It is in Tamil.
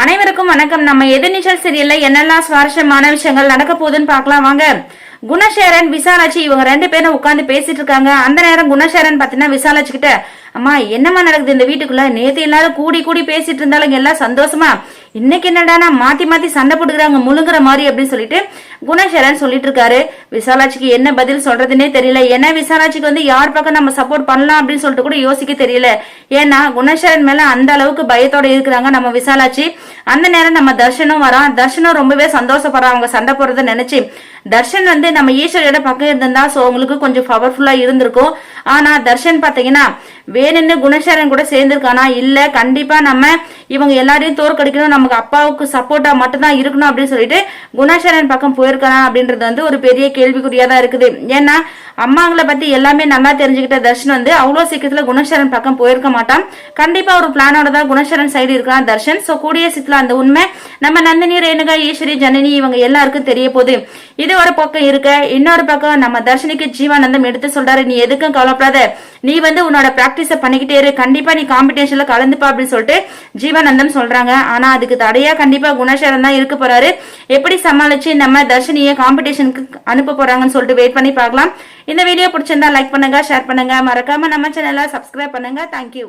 அனைவருக்கும் வணக்கம். நம்ம எதிர்நீச்சல் சீரியல்ல என்னெல்லாம் சுவாரஸ்யமான விஷயங்கள் நடக்க போகுதுன்னு பார்க்கலாம் வாங்க. குணசேகரன் விசாலாட்சி இவங்க ரெண்டு பேரும் உட்கார்ந்து பேசிட்டு இருக்காங்க. அந்த நேரம் குணசேகரன் பாத்தீங்கன்னா விசாலாட்சி கிட்ட, அம்மா என்னம்மா நடக்குது இந்த வீட்டுக்குள்ள? நேத்து எல்லாரும் கூடி கூடி பேசிட்டு இருந்தாலும் எல்லாம் சந்தோஷமா, இன்னைக்கு என்னடா மாத்தி மாத்தி சண்டை போட்டுக்கிறாங்க முழுங்குற மாதிரி அப்படின்னு சொல்லிட்டு குணசேகரன் சொல்லிட்டு இருக்காரு. விசாலாட்சிக்கு என்ன பதில் சொல்றதுன்னே தெரியல. ஏன்னா விசாலாட்சிக்கு வந்து யார் பக்கம் நம்ம சப்போர்ட் பண்ணலாம் அப்படின்னு சொல்லிட்டு கூட யோசிக்க தெரியல. ஏன்னா குணசேகரன் மேல அந்த அளவுக்கு பயத்தோட இருக்கிறாங்க நம்ம விசாலாட்சி. அந்த நேரம் நம்ம தர்ஷனும் வரான். தர்ஷனும் ரொம்பவே சந்தோஷப்படுறான் அவங்க சண்டை போடுறத நினைச்சு. தர்ஷன் வந்து நம்ம ஈஸ்வரியோட பக்கம் இருந்திருந்தா சோ உங்களுக்கு கொஞ்சம் பவர்ஃபுல்லா இருந்திருக்கும். ஆனா தர்ஷன் பாத்தீங்கன்னா வேணும்னு குணசேகரன் கூட சேர்ந்திருக்கானா? இல்ல கண்டிப்பா நம்ம இவங்க எல்லாரையும் தோற்கடிக்கணும், நமக்கு அப்பாவுக்கு சப்போர்ட்டா மட்டும் தான் இருக்கணும் அப்படின்னு சொல்லிட்டு குணசேகரன் பக்கம் போயிருக்கானா அப்படின்றது வந்து ஒரு பெரிய கேள்விக்குறியா தான் இருக்குது. ஏன்னா அம்மாங்களை பத்தி எல்லாமே நல்லா தெரிஞ்சுக்கிட்ட தர்ஷன் வந்து அவ்வளவு சீக்கிரத்துல குணசேகரன் பக்கம் போயிருக்க மாட்டான். கண்டிப்பா ஒரு பிளானோட தான் குணசேகரன் சைடு இருக்கான் தர்ஷன். சோ கூடிய சீக்கிரம் அந்த உண்மை நம்ம நந்தினி, ரேணுகா, ஈஸ்வரி, ஜனனி இவங்க எல்லாருக்கும் தெரிய போகுது. இது ஒரு பக்கம் இருக்க, இன்னொரு பக்கம் நம்ம தர்ஷனுக்கு ஜீவானந்தம் எடுத்து சொல்றாரு, நீ எதுக்கும் கவலைப்படாத, நீ வந்து உன்னோட பிராக்டிஸ பண்ணிக்கிட்டே இரு, கண்டிப்பா நீ காம்படிஷன்ல கலந்துப்பா அப்படின்னு சொல்லிட்டு ஜீவானந்தம் சொல்றாங்க. ஆனா அதுக்கு தடையா கண்டிப்பா குணசேகரன் தான் இருக்க போறாரு. எப்படி சமாளிச்சு நம்ம தர்ஷனிய காம்படிஷனுக்கு அனுப்ப போறாங்கன்னு சொல்லிட்டு வெயிட் பண்ணி பார்க்கலாம். இந்த வீடியோ பிடிச்சிருந்தா லைக் பண்ணுங்க, ஷேர் பண்ணுங்க, மறக்காம நம்ம சேனலை சப்ஸ்கிரைப் பண்ணுங்க. தேங்க்யூ.